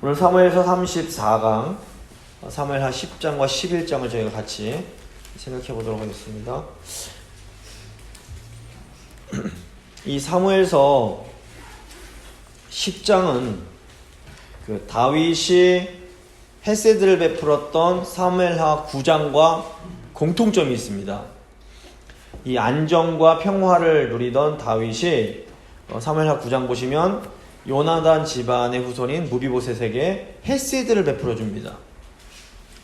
오늘 사무엘서 34강, 사무엘하 10장과 11장을 저희가 같이 생각해 보도록 하겠습니다. 이 사무엘서 10장은 그 다윗이 헤세드를 베풀었던 사무엘하 9장과 공통점이 있습니다. 이 안정과 평화를 누리던 다윗이 사무엘하 9장 보시면 요나단 집안의 후손인 무비보셋에게 헤세드를 베풀어 줍니다.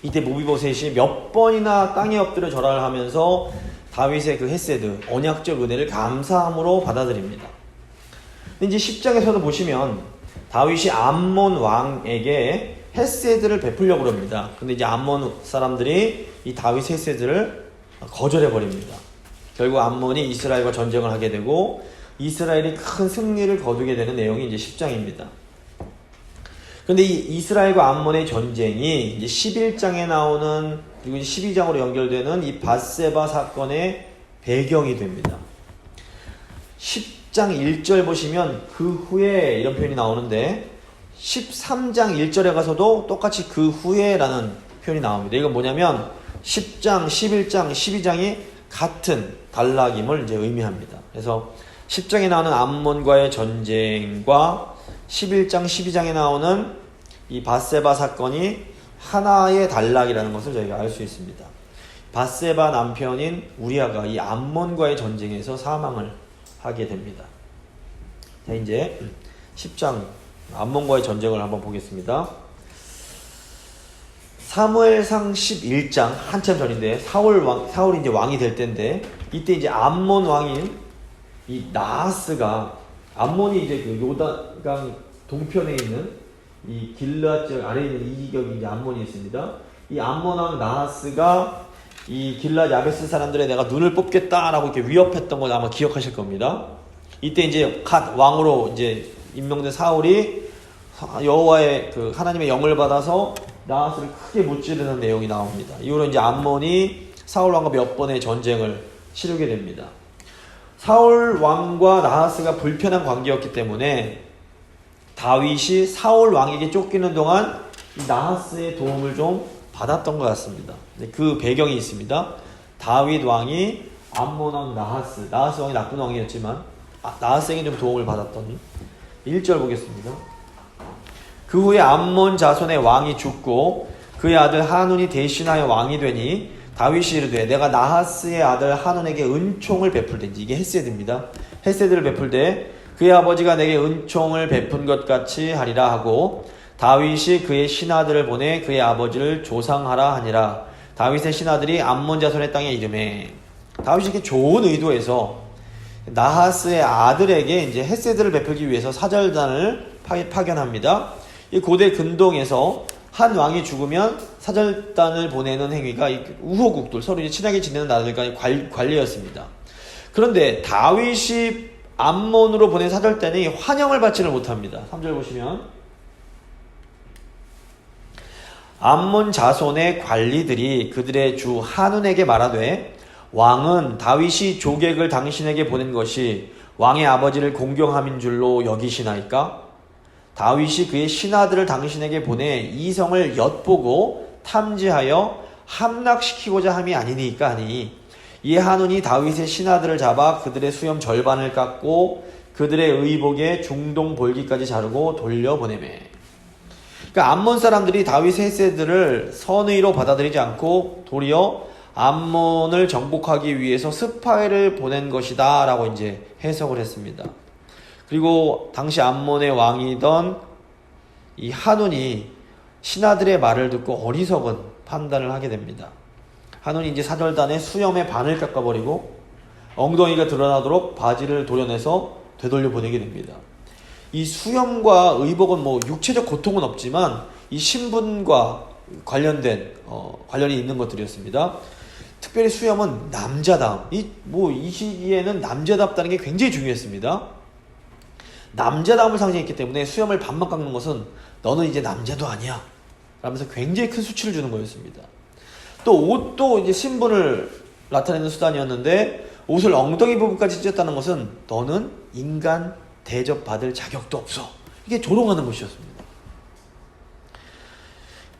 이때 무비보셋이 몇 번이나 땅에 엎드려 절하를 하면서 다윗의 그 헤세드, 언약적 은혜를 감사함으로 받아들입니다. 근데 이제 10장에서도 보시면 다윗이 암몬 왕에게 헤세드를 베풀려고 합니다. 근데 이제 암몬 사람들이 이 다윗 헤세드를 거절해 버립니다. 결국 암몬이 이스라엘과 전쟁을 하게 되고 이스라엘이 큰 승리를 거두게 되는 내용이 이제 10장입니다. 근데 이 이스라엘과 암몬의 전쟁이 이제 11장에 나오는, 그리고 12장으로 연결되는 이 밧세바 사건의 배경이 됩니다. 10장 1절 보시면 그 후에 이런 표현이 나오는데 13장 1절에 가서도 똑같이 그 후에라는 표현이 나옵니다. 이건 뭐냐면 10장, 11장, 12장이 같은 단락임을 이제 의미합니다. 그래서 10장에 나오는 암몬과의 전쟁과 11장, 12장에 나오는 이 밧세바 사건이 하나의 단락이라는 것을 저희가 알 수 있습니다. 밧세바 남편인 우리아가 이 암몬과의 전쟁에서 사망을 하게 됩니다. 자, 이제 10장 암몬과의 전쟁을 한번 보겠습니다. 사무엘상 11장 한참 전인데 사울이 이제 왕이 될 때인데, 이때 이제 암몬 왕인 이 나하스가, 암몬이 이제 그 요단강 동편에 있는 이 길르앗 지역 아래에 있는 이 지역이 이제 암몬이 있습니다. 이 암몬 왕 나하스가 이 길르앗 야베스 사람들의 내가 눈을 뽑겠다라고 이렇게 위협했던 걸 아마 기억하실 겁니다. 이때 이제 갓 왕으로 이제 임명된 사울이 여호와의 그 하나님의 영을 받아서 나하스를 크게 무찌르는 내용이 나옵니다. 이후로 이제 암몬이 사울 왕과 몇 번의 전쟁을 치르게 됩니다. 사울 왕과 나하스가 불편한 관계였기 때문에 다윗이 사울 왕에게 쫓기는 동안 이 나하스의 도움을 좀 받았던 것 같습니다. 그 배경이 있습니다. 다윗 왕이 암몬 왕 나하스 왕이 나쁜 왕이었지만 나하스에게 좀 도움을 받았더니 1절 보겠습니다. 그 후에 암몬 자손의 왕이 죽고 그의 아들 하눈이 대신하여 왕이 되니 다윗이 이르되 내가 나하스의 아들 하눈에게 은총을 베풀든지, 이게 헤세드입니다. 헤세드를 베풀되 그의 아버지가 내게 은총을 베푼 것 같이 하리라 하고 다윗이 그의 신하들을 보내 그의 아버지를 조상하라 하니라. 다윗의 신하들이 암몬 자손의 땅에 이르매, 다윗이 이렇게 좋은 의도에서 나하스의 아들에게 이제 헤세드를 베풀기 위해서 사절단을 파견합니다. 이 고대 근동에서 한 왕이 죽으면 사절단을 보내는 행위가 우호국들, 서로 이제 친하게 지내는 나라들과의 관례였습니다. 그런데 다윗이 암몬으로 보낸 사절단이 환영을 받지를 못합니다. 3절 보시면 암몬 자손의 관리들이 그들의 주 하눈에게 말하되 왕은 다윗이 조객을 당신에게 보낸 것이 왕의 아버지를 공경함인 줄로 여기시나이까? 다윗이 그의 신하들을 당신에게 보내 이 성을 엿보고 탐지하여 함락시키고자 함이 아니니까 하니, 이에 하눈이 다윗의 신하들을 잡아 그들의 수염 절반을 깎고 그들의 의복에 중동 볼기까지 자르고 돌려보내매. 그러니까 암몬 사람들이 다윗의 헤세드를 선의로 받아들이지 않고 도리어 암몬을 정복하기 위해서 스파이를 보낸 것이다 라고 이제 해석을 했습니다. 그리고 당시 암몬의 왕이던 이 하눈이 신하들의 말을 듣고 어리석은 판단을 하게 됩니다. 하눈이 이제 사절단의 수염의 반을 깎아버리고 엉덩이가 드러나도록 바지를 도려내서 되돌려 보내게 됩니다. 이 수염과 의복은 뭐 육체적 고통은 없지만 이 신분과 관련된 관련이 있는 것들이었습니다. 특별히 수염은 남자다움, 이 시기에는 남자답다는 게 굉장히 중요했습니다. 남자다움을 상징했기 때문에 수염을 반만 깎는 것은 너는 이제 남자도 아니야 라면서 굉장히 큰 수치를 주는 거였습니다. 또 옷도 이제 신분을 나타내는 수단이었는데 옷을 엉덩이 부분까지 찢었다는 것은 너는 인간 대접받을 자격도 없어, 이게 조롱하는 것이었습니다.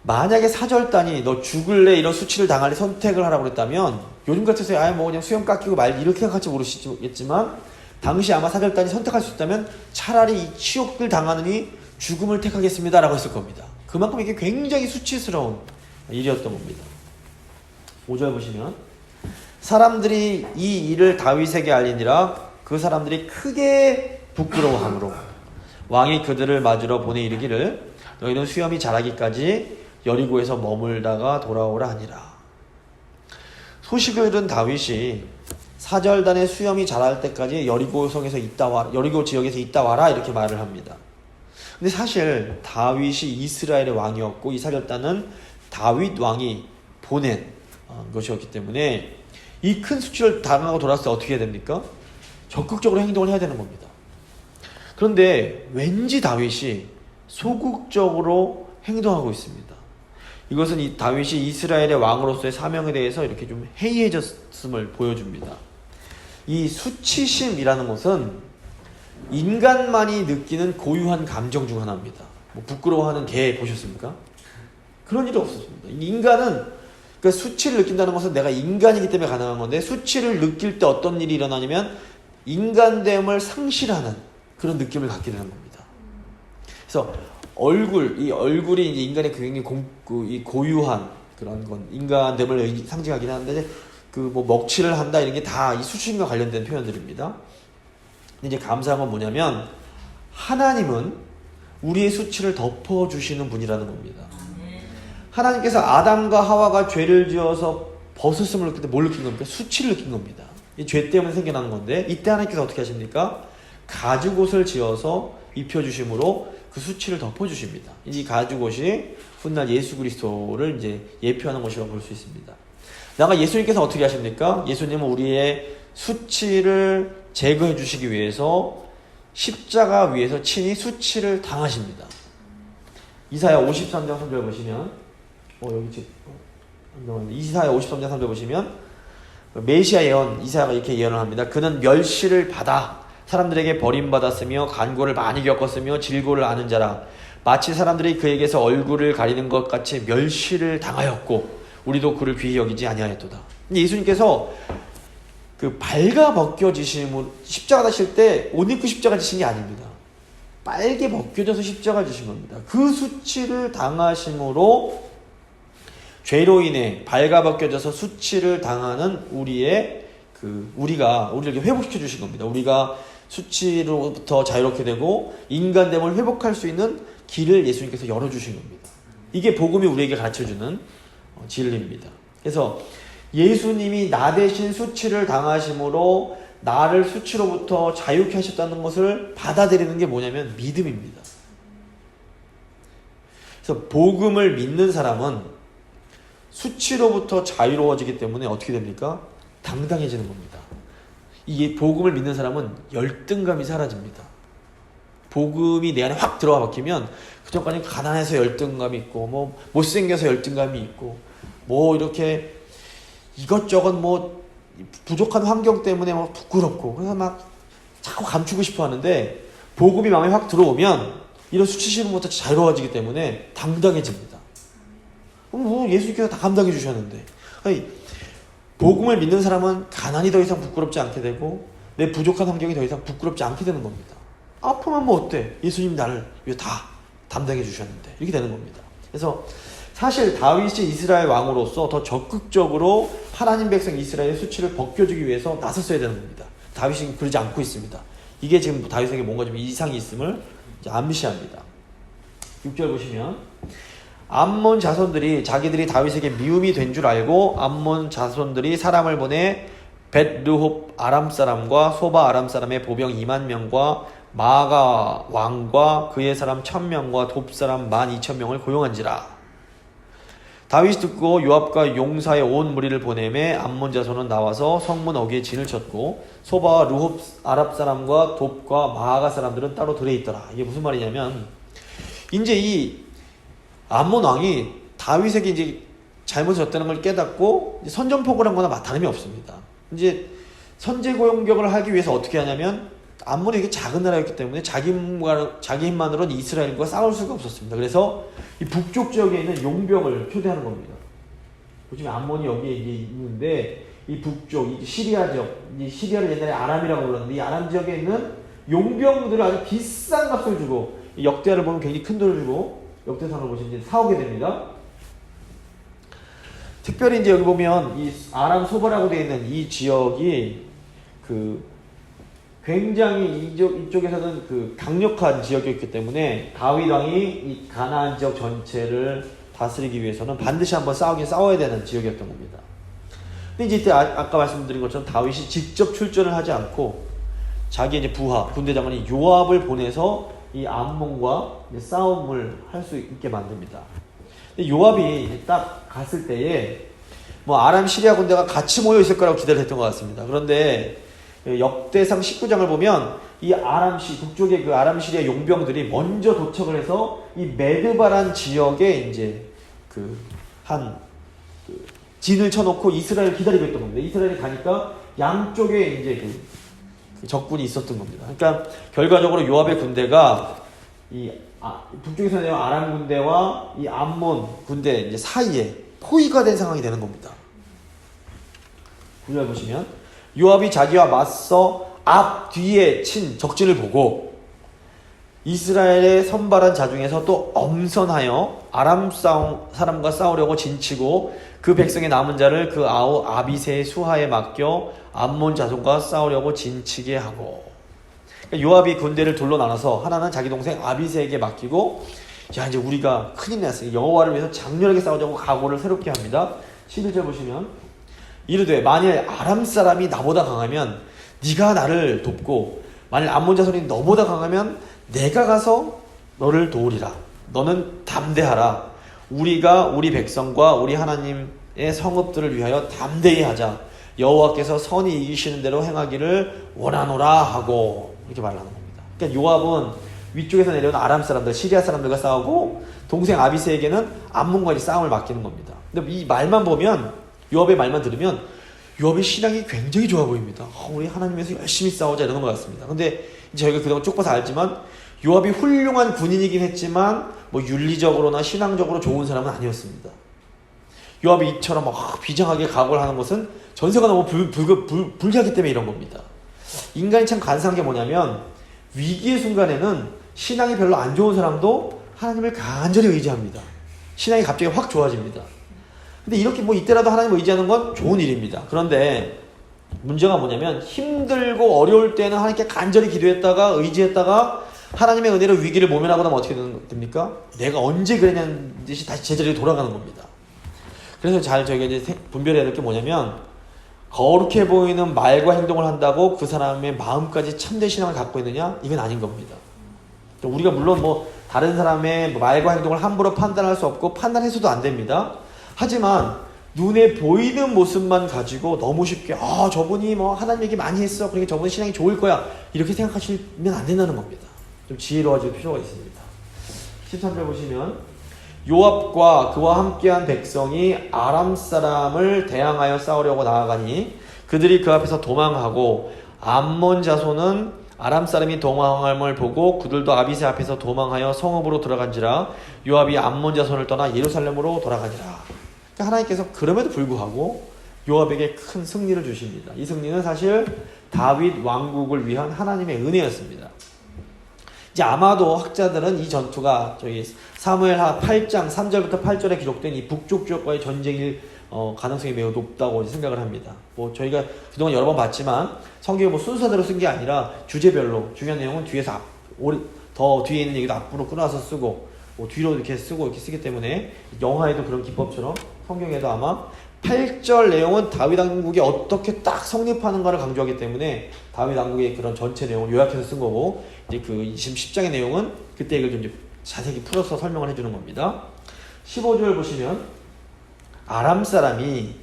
만약에 사절단이 너 죽을래 이런 수치를 당할래 선택을 하라고 그랬다면 요즘 같아서 아예 뭐 그냥 수염 깎이고 말 이렇게 생각할지 모르겠지만 당시 아마 사절단이 선택할 수 있다면 차라리 이 치욕을 당하느니 죽음을 택하겠습니다 라고 했을 겁니다. 그만큼 이게 굉장히 수치스러운 일이었던 겁니다. 5절 보시면 사람들이 이 일을 다윗에게 알리니라 그 사람들이 크게 부끄러워하므로 왕이 그들을 맞으러 보내 이르기를 너희는 수염이 자라기까지 여리고에서 머물다가 돌아오라 하니라. 소식을 들은 다윗이 사절단의 수염이 자랄 때까지 여리고 지역에서 있다 와라 이렇게 말을 합니다. 근데 사실 다윗이 이스라엘의 왕이었고 이 사절단은 다윗 왕이 보낸 것이었기 때문에 이 큰 수치를 당하고 돌아왔을 때 어떻게 해야 됩니까? 적극적으로 행동을 해야 되는 겁니다. 그런데 왠지 다윗이 소극적으로 행동하고 있습니다. 이것은 이 다윗이 이스라엘의 왕으로서의 사명에 대해서 이렇게 좀 해이해졌음을 보여줍니다. 이 수치심이라는 것은 인간만이 느끼는 고유한 감정 중 하나입니다. 뭐 부끄러워하는 개 보셨습니까? 그런 일이 없었습니다. 인간은 그러니까 수치를 느낀다는 것은 내가 인간이기 때문에 가능한 건데 수치를 느낄 때 어떤 일이 일어나냐면 인간됨을 상실하는 그런 느낌을 갖게 되는 겁니다. 그래서 이 얼굴이 이제 인간의 굉장히 고유한 그런 건 인간됨을 상징하긴 하는데 그 뭐 먹칠을 한다 이런 게 다 이 수치심과 관련된 표현들입니다. 근데 이제 감사한 건 뭐냐면 하나님은 우리의 수치를 덮어주시는 분이라는 겁니다. 하나님께서 아담과 하와가 죄를 지어서 벗었음을 느낄 때 뭘 느낀 겁니까? 수치를 느낀 겁니다. 이 죄 때문에 생겨나는 건데 이때 하나님께서 어떻게 하십니까? 가죽옷을 지어서 입혀주심으로 그 수치를 덮어주십니다. 이 가죽옷이 훗날 예수 그리스도를 이제 예표하는 것이라고 볼 수 있습니다. 나가 예수님께서 어떻게 하십니까? 예수님은 우리의 수치를 제거해 주시기 위해서 십자가 위에서 친히 수치를 당하십니다. 이사야 53장 3절 보시면 이사야 53장 3절 보시면 메시아 예언 이사야가 이렇게 예언을 합니다. 그는 멸시를 받아 사람들에게 버림받았으며 간고를 많이 겪었으며 질고를 아는 자라. 마치 사람들이 그에게서 얼굴을 가리는 것 같이 멸시를 당하였고 우리도 그를 귀히 여기지 아니하였도다. 예수님께서 그 발가 벗겨지심으로 십자가 지실 때 옷 입고 십자가 지신 게 아닙니다. 빨개 벗겨져서 십자가 지신 겁니다. 그 수치를 당하심으로 죄로 인해 발가 벗겨져서 수치를 당하는 우리를 회복시켜 주신 겁니다. 우리가 수치로부터 자유롭게 되고 인간됨을 회복할 수 있는 길을 예수님께서 열어주신 겁니다. 이게 복음이 우리에게 가르쳐주는 진리입니다. 그래서 예수님이 나 대신 수치를 당하심으로 나를 수치로부터 자유케 하셨다는 것을 받아들이는 게 뭐냐면 믿음입니다. 그래서 복음을 믿는 사람은 수치로부터 자유로워지기 때문에 어떻게 됩니까? 당당해지는 겁니다. 이 복음을 믿는 사람은 열등감이 사라집니다. 복음이 내 안에 확 들어와 박히면 그전까지 가난해서 열등감이 있고 뭐 못생겨서 열등감이 있고 뭐 이렇게 이것저것 뭐 부족한 환경 때문에 뭐 부끄럽고 그래서 막 자꾸 감추고 싶어 하는데 복음이 마음에 확 들어오면 이런 수치심부터 자유로워지기 때문에 당당해집니다. 뭐 예수님께서 다 감당해 주셨는데 아니, 복음을 믿는 사람은 가난이 더 이상 부끄럽지 않게 되고 내 부족한 환경이 더 이상 부끄럽지 않게 되는 겁니다. 아프면 뭐 어때? 예수님 나를 다 담당해 주셨는데 이렇게 되는 겁니다. 그래서 사실 다윗이 이스라엘 왕으로서 더 적극적으로 하나님 백성 이스라엘의 수치를 벗겨주기 위해서 나섰어야 되는 겁니다. 다윗이 그러지 않고 있습니다. 이게 지금 다윗에게 뭔가 좀 이상이 있음을 이제 암시합니다. 6절 보시면 암몬 자손들이 자기들이 다윗에게 미움이 된 줄 알고 암몬 자손들이 사람을 보내 벳르홉 아람 사람과 소바 아람 사람의 보병 2만 명과 마아가 왕과 그의 사람 1000명과 돕 사람 12,000명을 고용한지라. 다윗이 듣고 요압과 용사의 온 무리를 보내매 암몬 자손은 나와서 성문 어귀에 진을 쳤고 소바와 르홉 아랍 사람과 돕과 마아가 사람들은 따로 들에 있더라. 이게 무슨 말이냐면 이제 이 암몬 왕이 다윗에게 이제 잘못을 했다는 걸 깨닫고 선전포고를 한 거나 다름이 없습니다. 이제 선제 공격을 하기 위해서 어떻게 하냐면 암몬이 되게 작은 나라였기 때문에 자기 힘만으로는 이스라엘과 싸울 수가 없었습니다. 그래서 이 북쪽 지역에 있는 용병을 초대하는 겁니다. 지금 암몬이 여기에 있는데 이 북쪽, 이 시리아 지역, 이 시리아를 옛날에 아람이라고 불렀는데 이 아람 지역에 있는 용병들을 아주 비싼 값을 주고, 이 역대하를 보면 굉장히 큰 돈을 주고 역대상을 보시면 이제 사오게 됩니다. 특별히 이제 여기 보면 이 아람 소바라고 되어 있는 이 지역이 굉장히 이쪽에서는 강력한 지역이었기 때문에 다윗 왕이 이 가나안 지역 전체를 다스리기 위해서는 반드시 한번 싸워야 되는 지역이었던 겁니다. 근데 이제 이때 아까 말씀드린 것처럼 다윗이 직접 출전을 하지 않고 자기 이제 부하 군대 장관이 요압을 보내서 이 암몬과 싸움을 할 수 있게 만듭니다. 근데 요압이 이제 딱 갔을 때에 뭐 아람 시리아 군대가 같이 모여 있을 거라고 기대를 했던 것 같습니다. 그런데 역대상 19장을 보면 이 북쪽의 그 아람 시리아 용병들이 먼저 도착을 해서 이 메드바란 지역에 이제 진을 쳐놓고 이스라엘을 기다리고 있던 겁니다. 이스라엘이 가니까 양쪽에 이제 적군이 있었던 겁니다. 그러니까 결과적으로 요압의 군대가 북쪽에서 내려온 아람 군대와 이 암몬 군대 이제 사이에 포위가 된 상황이 되는 겁니다. 구절 보시면 요압이 자기와 맞서 앞 뒤에 친 적진을 보고 이스라엘의 선발한 자 중에서 또 엄선하여 아람 사람과 싸우려고 진치고 그 백성의 남은 자를 그 아우 아비새의 수하에 맡겨 암몬 자손과 싸우려고 진치게 하고. 그러니까 요압이 군대를 둘로 나눠서 하나는 자기 동생 아비새에게 맡기고, 야 이제 우리가 큰일 났으니 여호와를 위해서 장렬하게 싸우자고 각오를 새롭게 합니다. 11절 보시면 이르되 만일 아람 사람이 나보다 강하면 네가 나를 돕고 만일 암몬 자손이 너보다 강하면 내가 가서 너를 도우리라. 너는 담대하라. 우리가 우리 백성과 우리 하나님의 성읍들을 위하여 담대히 하자. 여호와께서 선이 이기시는 대로 행하기를 원하노라 하고 이렇게 말하는 겁니다. 그러니까 요압은 위쪽에서 내려온 아람 사람들, 시리아 사람들과 싸우고 동생 아비새에게는 암몬과 싸움을 맡기는 겁니다. 근데 이 말만 보면, 요압의 말만 들으면 요압의 신앙이 굉장히 좋아 보입니다. 우리 하나님에서 열심히 싸우자 이러는 것 같습니다. 근데 저희가 그동안 쭉 봐서 알지만 요압이 훌륭한 군인이긴 했지만 뭐 윤리적으로나 신앙적으로 좋은 사람은 아니었습니다. 요압이 이처럼 비장하게 각오를 하는 것은 전세가 너무 불리하기 때문에 이런 겁니다. 인간이 참 간사한 게 뭐냐면 위기의 순간에는 신앙이 별로 안 좋은 사람도 하나님을 간절히 의지합니다. 신앙이 갑자기 확 좋아집니다. 근데 이렇게 이때라도 하나님을 의지하는 건 좋은 일입니다. 그런데 문제가 뭐냐면 힘들고 어려울 때는 하나님께 간절히 기도했다가 의지했다가 하나님의 은혜로 위기를 모면하고 나면 어떻게 됩니까? 내가 언제 그랬냐는 듯이 다시 제자리로 돌아가는 겁니다. 그래서 저희가 이제 분별해야 될 게 뭐냐면 거룩해 보이는 말과 행동을 한다고 그 사람의 마음까지 참된 신앙을 갖고 있느냐? 이건 아닌 겁니다. 우리가 물론 다른 사람의 말과 행동을 함부로 판단할 수 없고 판단해서도 안 됩니다. 하지만 눈에 보이는 모습만 가지고 너무 쉽게 저분이 하나님 얘기 많이 했어 그러니까 저분이 신앙이 좋을 거야 이렇게 생각하시면 안 된다는 겁니다. 좀 지혜로워질 필요가 있습니다. 13절 보시면 요압과 그와 함께한 백성이 아람 사람을 대항하여 싸우려고 나아가니 그들이 그 앞에서 도망하고 암몬 자손은 아람 사람이 도망함을 보고 그들도 아비새 앞에서 도망하여 성읍으로 들어간지라. 요압이 암몬 자손을 떠나 예루살렘으로 돌아가니라. 그러니까 하나님께서 그럼에도 불구하고 요압에게 큰 승리를 주십니다. 이 승리는 사실 다윗 왕국을 위한 하나님의 은혜였습니다. 이제 아마도 학자들은 이 전투가 저희 사무엘하 8장 3절부터 8절에 기록된 이 북쪽 지역과의 전쟁일 가능성이 매우 높다고 생각을 합니다. 저희가 그동안 여러 번 봤지만 성경이 순서대로 쓴 게 아니라 주제별로 중요한 내용은 뒤에서 더 뒤에 있는 얘기도 앞으로 끌어와서 쓰고 뒤로 이렇게 쓰고 이렇게 쓰기 때문에 영화에도 그런 기법처럼 성경에도 아마 8절 내용은 다윗 왕국이 어떻게 딱 성립하는가를 강조하기 때문에 다윗 왕국의 그런 전체 내용을 요약해서 쓴 거고, 이제 지금 10장의 내용은 그때 이걸 좀 이제 자세히 풀어서 설명을 해주는 겁니다. 15절 보시면 아람 사람이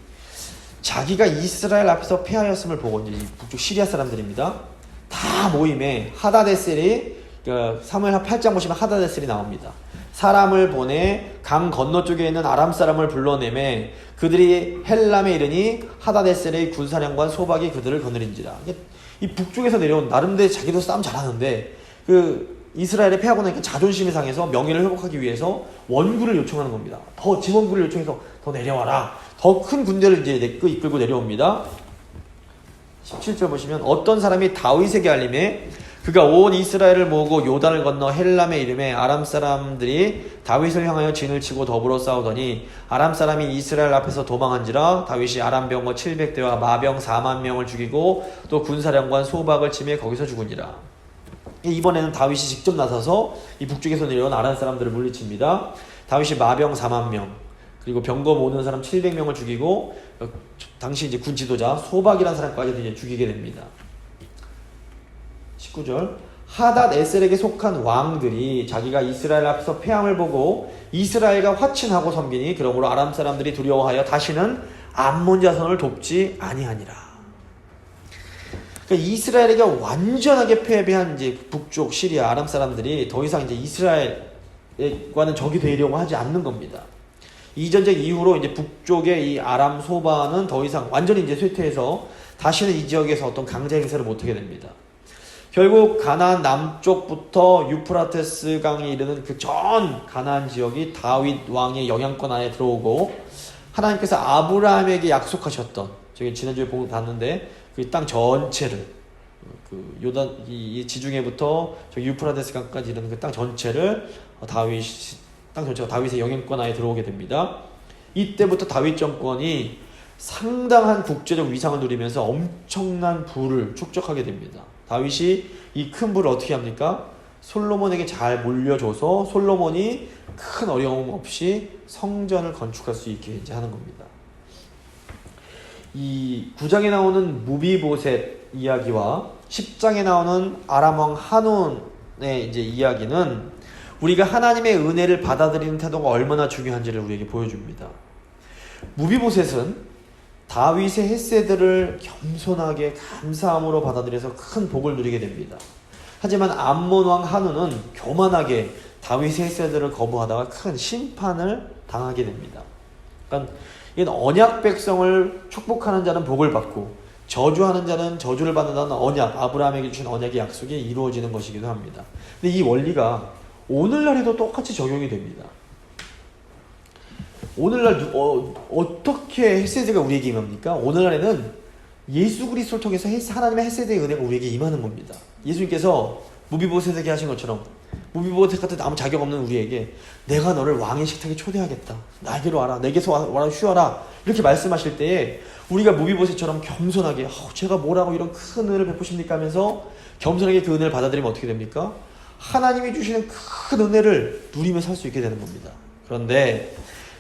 자기가 이스라엘 앞에서 패하였음을 보고, 이제 북쪽 시리아 사람들입니다. 다 모임에 하다데셀이 사무엘하 8장 보시면 하다데셀이 나옵니다. 사람을 보내 강 건너쪽에 있는 아람 사람을 불러내매 그들이 헬람에 이르니 하다데셀의 군사령관 소박이 그들을 거느린지라. 이 북쪽에서 내려온 나름대로 자기도 싸움 잘하는데 그 이스라엘에 패하고 나니까 자존심이 상해서 명예를 회복하기 위해서 원군을 요청하는 겁니다. 더 지원군을 요청해서 더 내려와라. 더 큰 군대를 이제 이끌고 내려옵니다. 17절 보시면 어떤 사람이 다윗에게 알림해 그가 온 이스라엘을 모으고 요단을 건너 헬람의 이름에 아람 사람들이 다윗을 향하여 진을 치고 더불어 싸우더니 아람 사람이 이스라엘 앞에서 도망한지라 다윗이 아람 병거 700대와 마병 4만 명을 죽이고 또 군사령관 소박을 치매 거기서 죽으니라. 이번에는 다윗이 직접 나서서 이 북쪽에서 내려온 아람 사람들을 물리칩니다. 다윗이 마병 4만 명 그리고 병거 모으는 사람 700명을 죽이고 당시 이제 군 지도자 소박이라는 사람까지도 이제 죽이게 됩니다. 19절 하닷 에셀에게 속한 왕들이 자기가 이스라엘 앞에서 패함을 보고 이스라엘과 화친하고 섬기니 그러므로 아람 사람들이 두려워하여 다시는 암몬 자손을 돕지 아니하니라. 그러니까 이스라엘에게 완전하게 패배한 이제 북쪽 시리아 아람 사람들이 더 이상 이제 이스라엘과는 적이 되려고 하지 않는 겁니다. 이 전쟁 이후로 이제 북쪽의 이 아람 소바는 더 이상 완전히 이제 쇠퇴해서 다시는 이 지역에서 어떤 강제 행세를 못하게 됩니다. 결국 가나안 남쪽부터 유프라테스 강에 이르는 그 전 가나안 지역이 다윗 왕의 영향권 안에 들어오고 하나님께서 아브라함에게 약속하셨던 저기 지난주에 봤는데 그 땅 전체를 그 요단 이 지중해부터 저 유프라테스 강까지 이르는 그 땅 전체를 땅 전체가 다윗의 영향권 안에 들어오게 됩니다. 이때부터 다윗 정권이 상당한 국제적 위상을 누리면서 엄청난 부를 축적하게 됩니다. 다윗이 이 큰 부를 어떻게 합니까? 솔로몬에게 잘 물려줘서 솔로몬이 큰 어려움 없이 성전을 건축할 수 있게 이제 하는 겁니다. 이 9장에 나오는 무비보셋 이야기와 10장에 나오는 아람 왕 한온의 이제 이야기는 우리가 하나님의 은혜를 받아들이는 태도가 얼마나 중요한지를 우리에게 보여줍니다. 무비보셋은 다윗의 헤세드를 겸손하게 감사함으로 받아들여서 큰 복을 누리게 됩니다. 하지만 암몬 왕 한우는 교만하게 다윗의 헤세드를 거부하다가 큰 심판을 당하게 됩니다. 그러니까 이건 언약 백성을 축복하는 자는 복을 받고 저주하는 자는 저주를 받는다는 언약, 아브라함에게 주신 언약의 약속이 이루어지는 것이기도 합니다. 근데 이 원리가 오늘날에도 똑같이 적용이 됩니다. 오늘날 어떻게 헤세드가 우리에게 임합니까? 오늘날에는 예수 그리스도를 통해서 하나님의 헤세드의 은혜가 우리에게 임하는 겁니다. 예수님께서 무비보셋에게 하신 것처럼 무비보셋 같은 아무 자격 없는 우리에게 내가 너를 왕의 식탁에 초대하겠다. 나에게로 와라. 내게서 와라 쉬어라. 이렇게 말씀하실 때에 우리가 무비보셋처럼 겸손하게 제가 뭐라고 이런 큰 은혜를 베푸십니까 하면서 겸손하게 그 은혜를 받아들이면 어떻게 됩니까? 하나님이 주시는 큰 은혜를 누리며 살 수 있게 되는 겁니다. 그런데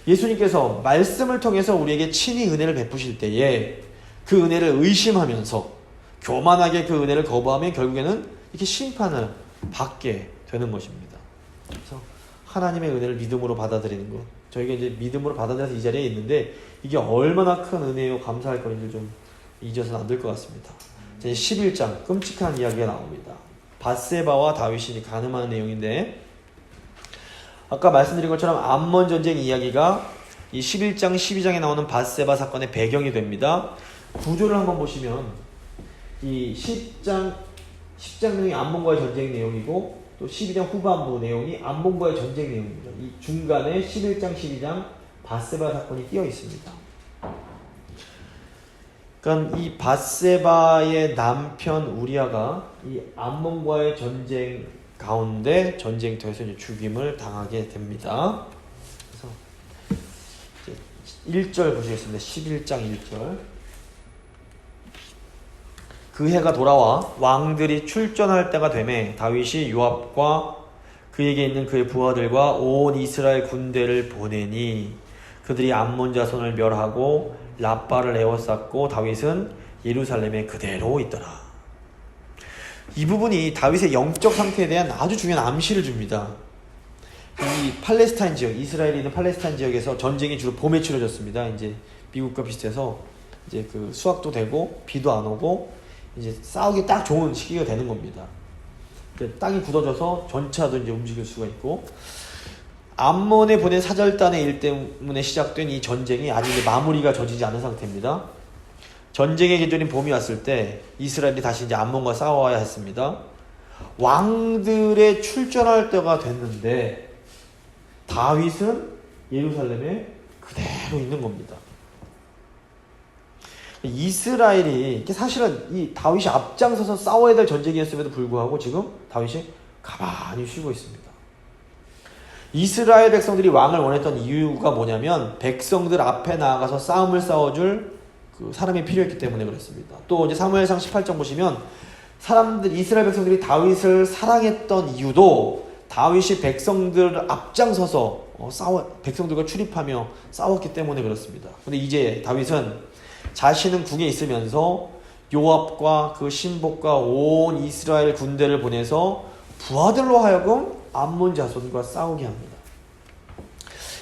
예수님께서 말씀을 통해서 우리에게 친히 은혜를 베푸실 때에 그 은혜를 의심하면서 교만하게 그 은혜를 거부하면 결국에는 이렇게 심판을 받게 되는 것입니다. 그래서 하나님의 은혜를 믿음으로 받아들이는 것, 저희가 이제 믿음으로 받아들여서 이 자리에 있는데 이게 얼마나 큰 은혜요 감사할 거인지 좀 잊어서는 안 될 것 같습니다. 11장 끔찍한 이야기가 나옵니다. 밧세바와 다윗이 간음하는 내용인데 아까 말씀드린 것처럼 암몬 전쟁 이야기가 이 11장 12장에 나오는 밧세바 사건의 배경이 됩니다. 구조를 한번 보시면 이 10장 내용이 암몬과의 전쟁 내용이고 또 12장 후반부 내용이 암몬과의 전쟁 내용입니다. 이 중간에 11장 12장 밧세바 사건이 끼어 있습니다. 그러니까 이 밧세바의 남편 우리아가 이 암몬과의 전쟁 가운데 전쟁터에서 이제 죽임을 당하게 됩니다. 그래서 1절 보시겠습니다. 11장 1절. 그 해가 돌아와 왕들이 출전할 때가 되매 다윗이 요압과 그에게 있는 그의 부하들과 온 이스라엘 군대를 보내니 그들이 암몬 자손을 멸하고 라빠를 에워쌌고 다윗은 예루살렘에 그대로 있더라. 이 부분이 다윗의 영적 상태에 대한 아주 중요한 암시를 줍니다. 이 팔레스타인 지역, 이스라엘이 있는 팔레스타인 지역에서 전쟁이 주로 봄에 치러졌습니다. 이제 미국과 비슷해서 이제 그 수확도 되고 비도 안 오고 이제 싸우기 딱 좋은 시기가 되는 겁니다. 땅이 굳어져서 전차도 이제 움직일 수가 있고 암몬에 보낸 사절단의 일 때문에 시작된 이 전쟁이 아직 이제 마무리가 져지지 않은 상태입니다. 전쟁의 계절인 봄이 왔을 때 이스라엘이 다시 이제 암몬과 싸워야 했습니다. 왕들의 출전할 때가 됐는데 다윗은 예루살렘에 그대로 있는 겁니다. 이스라엘이 사실은 이 다윗이 앞장서서 싸워야 될 전쟁이었음에도 불구하고 지금 다윗이 가만히 쉬고 있습니다. 이스라엘 백성들이 왕을 원했던 이유가 뭐냐면 백성들 앞에 나아가서 싸움을 싸워줄 그 사람이 필요했기 때문에 그렇습니다. 또 이제 사무엘상 18장 보시면 이스라엘 백성들이 다윗을 사랑했던 이유도 다윗이 백성들 앞장서서 백성들과 출입하며 싸웠기 때문에 그렇습니다. 근데 이제 다윗은 자신은 궁에 있으면서 요압과 그 신복과 온 이스라엘 군대를 보내서 부하들로 하여금 암몬 자손과 싸우게 합니다.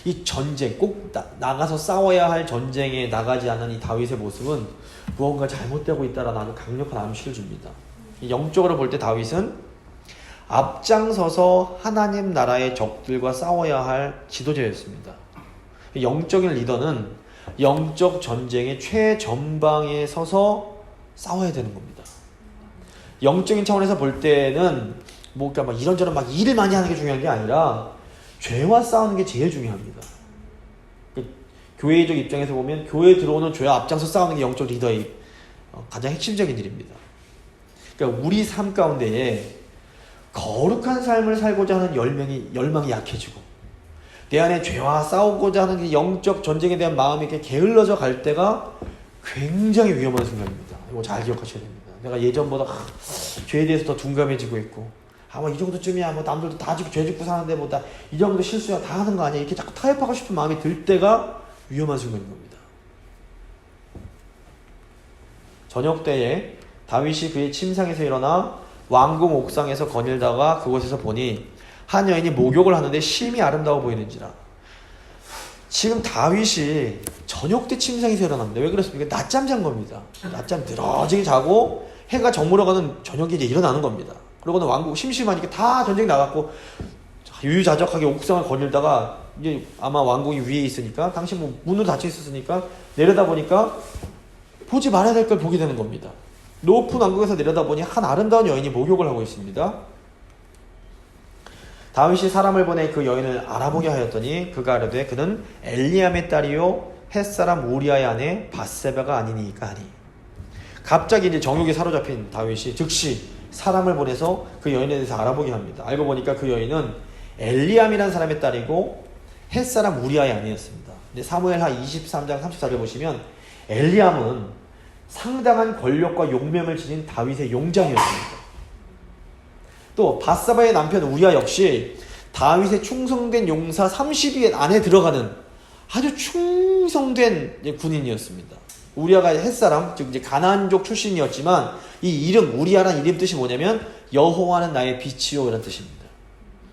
이 전쟁, 꼭 나가서 싸워야 할 전쟁에 나가지 않은 이 다윗의 모습은 무언가 잘못되고 있다라는 아주 강력한 암시를 줍니다. 영적으로 볼 때 다윗은 앞장서서 하나님 나라의 적들과 싸워야 할 지도자였습니다. 영적인 리더는 영적 전쟁의 최전방에 서서 싸워야 되는 겁니다. 영적인 차원에서 볼 때는 그러니까 막 이런저런 막 일을 많이 하는 게 중요한 게 아니라 죄와 싸우는 게 제일 중요합니다. 교회적 입장에서 보면 교회에 들어오는 죄와 앞장서 싸우는 게 영적 리더의 가장 핵심적인 일입니다. 그러니까 우리 삶 가운데에 거룩한 삶을 살고자 하는 열망이 약해지고 내 안에 죄와 싸우고자 하는 게 영적 전쟁에 대한 마음이 이렇게 게을러져 갈 때가 굉장히 위험한 순간입니다. 이거 잘 기억하셔야 됩니다. 내가 예전보다 죄에 대해서 더 둔감해지고 있고 뭐 이 정도쯤이야 뭐 남들도 다 죄 짓고 사는데 뭐 다 이 정도 실수야 다 하는 거 아니야 이렇게 자꾸 타협하고 싶은 마음이 들 때가 위험한 순간인 겁니다. 저녁 때에 다윗이 그의 침상에서 일어나 왕궁 옥상에서 거닐다가 그곳에서 보니 한 여인이 목욕을 하는데 심히 아름다워 보이는지라. 지금 다윗이 저녁 때 침상에서 일어납니다. 왜 그렇습니까? 낮잠 잔 겁니다. 낮잠 늘어지게 자고 해가 저물어가는 저녁에 이제 일어나는 겁니다. 그러고는 왕궁 심심하니까 다 전쟁 나갔고 유유자적하게 옥상을 거닐다가 이제 아마 왕궁이 위에 있으니까 당시 뭐 문으로 닫혀 있었으니까 내려다보니까 보지 말아야 될 걸 보게 되는 겁니다. 높은 왕궁에서 내려다보니 한 아름다운 여인이 목욕을 하고 있습니다. 다윗이 사람을 보내 그 여인을 알아보게 하였더니 그가 이르되 그는 엘리암의 딸이요 햇사람 우리아의 아내 밧세바가 아니니까 하니. 갑자기 이제 정욕에 사로잡힌 다윗이 즉시 사람을 보내서 그 여인에 대해서 알아보게 합니다. 알고 보니까 그 여인은 엘리암이라는 사람의 딸이고 햇사람 우리아의 아내였습니다. 근데 사무엘하 23장 34절 보시면 엘리암은 상당한 권력과 용명을 지닌 다윗의 용장이었습니다. 또 밧세바의 남편 우리아 역시 다윗의 충성된 용사 30위 안에 들어가는 아주 충성된 군인이었습니다. 우리아가 햇사람, 즉 이제 가나안족 출신이었지만 이 이름 우리아라는 이름 뜻이 뭐냐면 여호와는 나의 빛이요 이런 뜻입니다.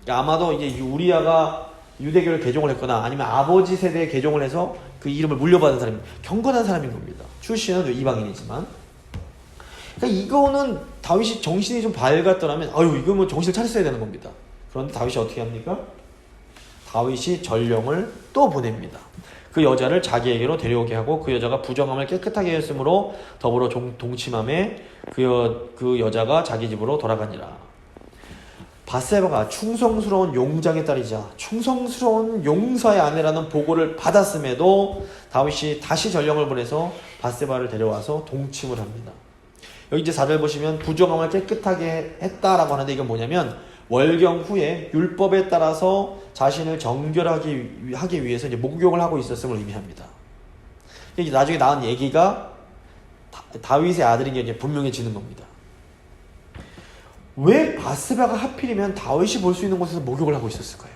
그러니까 아마도 이제 우리아가 유대교를 개종을 했거나 아니면 아버지 세대에 개종을 해서 그 이름을 물려받은 사람이 경건한 사람인 겁니다. 출신은 이방인이지만. 그러니까 이거는 다윗이 정신이 좀 밝았더라면 이거 뭐 정신을 차렸어야 되는 겁니다. 그런데 다윗이 어떻게 합니까? 다윗이 전령을 또 보냅니다. 그 여자를 자기에게로 데려오게 하고 그 여자가 부정함을 깨끗하게 했으므로 더불어 동침함에 그 여자가 자기 집으로 돌아가니라. 밧세바가 충성스러운 용장의 딸이자 충성스러운 용사의 아내라는 보고를 받았음에도 다윗이 다시 전령을 보내서 밧세바를 데려와서 동침을 합니다. 여기 이제 4절 보시면 부정함을 깨끗하게 했다라고 하는데 이건 뭐냐면 월경 후에 율법에 따라서 자신을 정결하게 하기 위해서 이제 목욕을 하고 있었음을 의미합니다. 이게 나중에 나온 얘기가 다윗의 아들인 게 이제 분명해지는 겁니다. 왜 밧세바가 하필이면 다윗이 볼 수 있는 곳에서 목욕을 하고 있었을까요?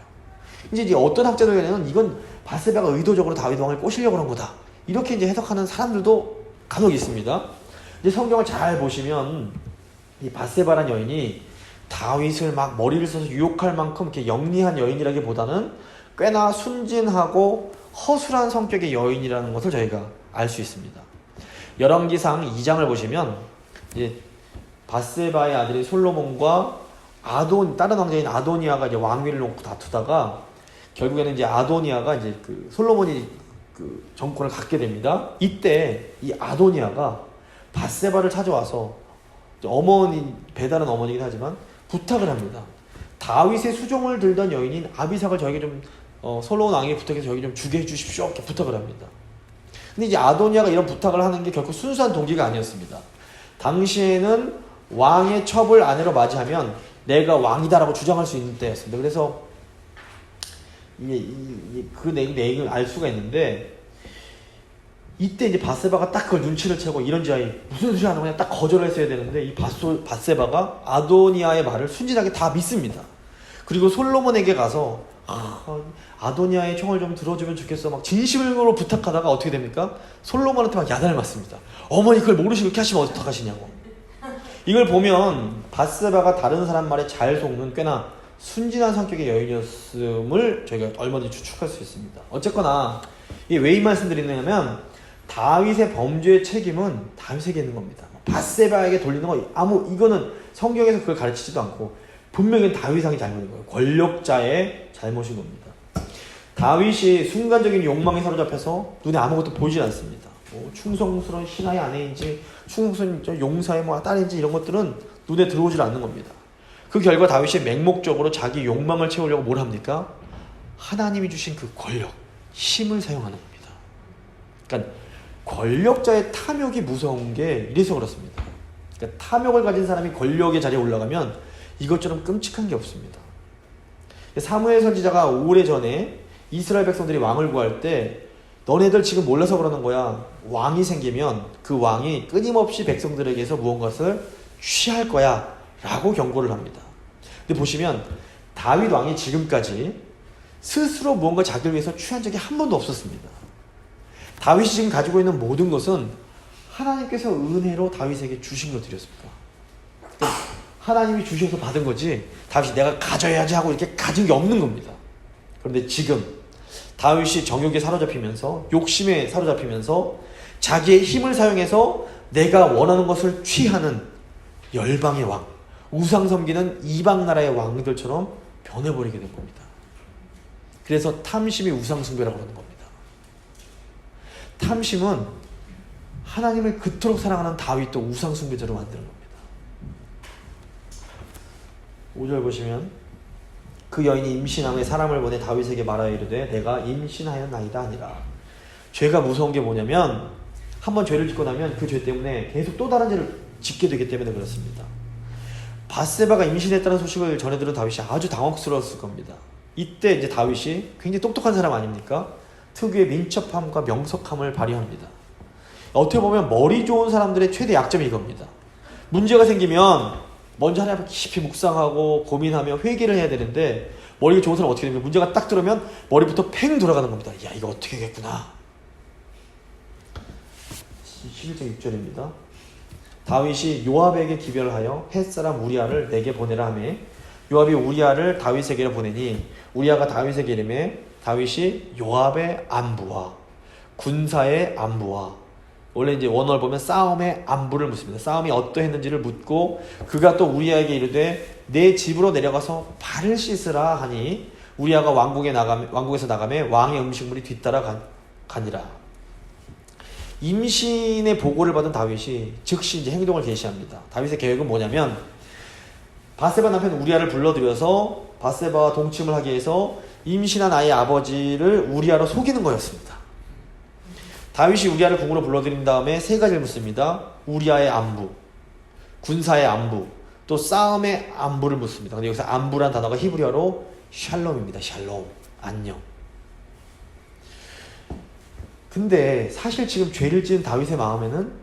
이제 어떤 학자들에게는 이건 밧세바가 의도적으로 다윗 왕을 꼬시려고 그런 거다. 이렇게 이제 해석하는 사람들도 간혹 있습니다. 이제 성경을 잘 보시면 이 밧세바란 여인이 다윗을 막 머리를 써서 유혹할 만큼 이렇게 영리한 여인이라기보다는 꽤나 순진하고 허술한 성격의 여인이라는 것을 저희가 알 수 있습니다. 열왕기상 2장을 보시면 이제 밧세바의 아들이 솔로몬과 다른 왕자인 아도니아가 이제 왕위를 놓고 다투다가 결국에는 이제 아도니아가 이제 솔로몬이 정권을 갖게 됩니다. 이때 이 아도니아가 밧세바를 찾아와서 어머니 배다른 어머니긴 하지만 부탁을 합니다. 다윗의 수종을 들던 여인인 아비삭을 저에게 좀 솔로몬 왕에게 부탁해서 저에게 좀 주게 해주십시오 이렇게 부탁을 합니다. 근데 이제 아도니아가 이런 부탁을 하는 게 결코 순수한 동기가 아니었습니다. 당시에는 왕의 첩을 아내로 맞이하면 내가 왕이다라고 주장할 수 있는 때였습니다. 그래서 그 내용을 알 수가 있는데 이때 이제 밧세바가 딱 그걸 눈치를 채고 이런지 무슨 소리 하는 거냐 딱 거절을 했어야 되는데 이 밧세바가 아도니아의 말을 순진하게 다 믿습니다. 그리고 솔로몬에게 가서 아도니아의 청을 좀 들어주면 좋겠어 막 진심으로 부탁하다가 어떻게 됩니까? 솔로몬한테 막 야단을 맞습니다. 어머니 그걸 모르시고 이렇게 하시면 어떡하시냐고. 이걸 보면 밧세바가 다른 사람 말에 잘 속는 꽤나 순진한 성격의 여인이었음을 저희가 얼마든지 추측할 수 있습니다. 어쨌거나 이게 왜 이 말씀드리냐면 다윗의 범죄의 책임은 다윗에게 있는 겁니다. 밧세바에게 돌리는 거 이거는 성경에서 그걸 가르치지도 않고 분명히 다윗왕이 잘못인 거예요. 권력자의 잘못인 겁니다. 다윗이 순간적인 욕망에 사로잡혀서 눈에 아무것도 보이질 않습니다. 충성스러운 신하의 아내인지 충성스러운 용사의 딸인지 이런 것들은 눈에 들어오질 않는 겁니다. 그 결과 다윗이 맹목적으로 자기 욕망을 채우려고 뭘 합니까? 하나님이 주신 그 권력, 힘을 사용하는 겁니다. 그러니까 권력자의 탐욕이 무서운 게 이래서 그렇습니다. 그러니까 탐욕을 가진 사람이 권력의 자리에 올라가면 이것처럼 끔찍한 게 없습니다. 사무엘 선지자가 오래전에 이스라엘 백성들이 왕을 구할 때 너네들 지금 몰라서 그러는 거야. 왕이 생기면 그 왕이 끊임없이 백성들에게서 무언가를 취할 거야 라고 경고를 합니다. 근데 보시면 다윗 왕이 지금까지 스스로 무언가 자기를 위해서 취한 적이 한 번도 없었습니다. 다윗이 지금 가지고 있는 모든 것은 하나님께서 은혜로 다윗에게 주신 것들이었습니다. 하나님이 주셔서 받은 거지 다윗이 내가 가져야지 하고 이렇게 가진 게 없는 겁니다. 그런데 지금 다윗이 정욕에 사로잡히면서 욕심에 사로잡히면서 자기의 힘을 사용해서 내가 원하는 것을 취하는 열방의 왕, 우상 섬기는 이방 나라의 왕들처럼 변해버리게 된 겁니다. 그래서 탐심이 우상 숭배라고 그러는 겁니다. 탐심은 하나님을 그토록 사랑하는 다윗도 우상 숭배자로 만드는 겁니다. 5절 보시면 그 여인이 임신함에 사람을 보내 다윗에게 말하여 이르되 내가 임신하였나이다 하니라. 죄가 무서운 게 뭐냐면 한번 죄를 짓고 나면 그 죄 때문에 계속 또 다른 죄를 짓게 되기 때문에 그렇습니다. 밧세바가 임신했다는 소식을 전해들은 다윗이 아주 당혹스러웠을 겁니다. 이때 이제 다윗이 굉장히 똑똑한 사람 아닙니까? 특유의 민첩함과 명석함을 발휘합니다. 어떻게 보면 머리 좋은 사람들의 최대 약점이 이겁니다. 문제가 생기면 먼저 하나님 앞에 깊이 묵상하고 고민하며 회개를 해야 되는데 머리가 좋은 사람은 어떻게 됩니까? 문제가 딱 들어오면 머리부터 팽 돌아가는 겁니다. 야 이거 어떻게 하겠구나. 11장 6절입니다. 다윗이 요압에게 기별하여 햇사람 우리아를 내게 보내라 하며 요압이 우리아를 다윗에게로 보내니 우리아가 다윗에게 이르매 다윗이 요압의 안부와 군사의 안부와 원래 이제 원어를 보면 싸움의 안부를 묻습니다. 싸움이 어떠했는지를 묻고 그가 또 우리아에게 이르되 내 집으로 내려가서 발을 씻으라 하니 우리아가 왕국에서 나가매 왕의 음식물이 뒤따라 가니라. 임신의 보고를 받은 다윗이 즉시 이제 행동을 개시합니다. 다윗의 계획은 뭐냐면 밧세바 남편 우리아를 불러들여서 밧세바와 동침을 하기 위해서 임신한 아이의 아버지를 우리아로 속이는 거였습니다. 다윗이 우리아를 궁으로 불러들인 다음에 세 가지를 묻습니다. 우리아의 안부, 군사의 안부, 또 싸움의 안부를 묻습니다. 근데 여기서 안부란 단어가 히브리어로 샬롬입니다. 샬롬, 안녕. 근데 사실 지금 죄를 지은 다윗의 마음에는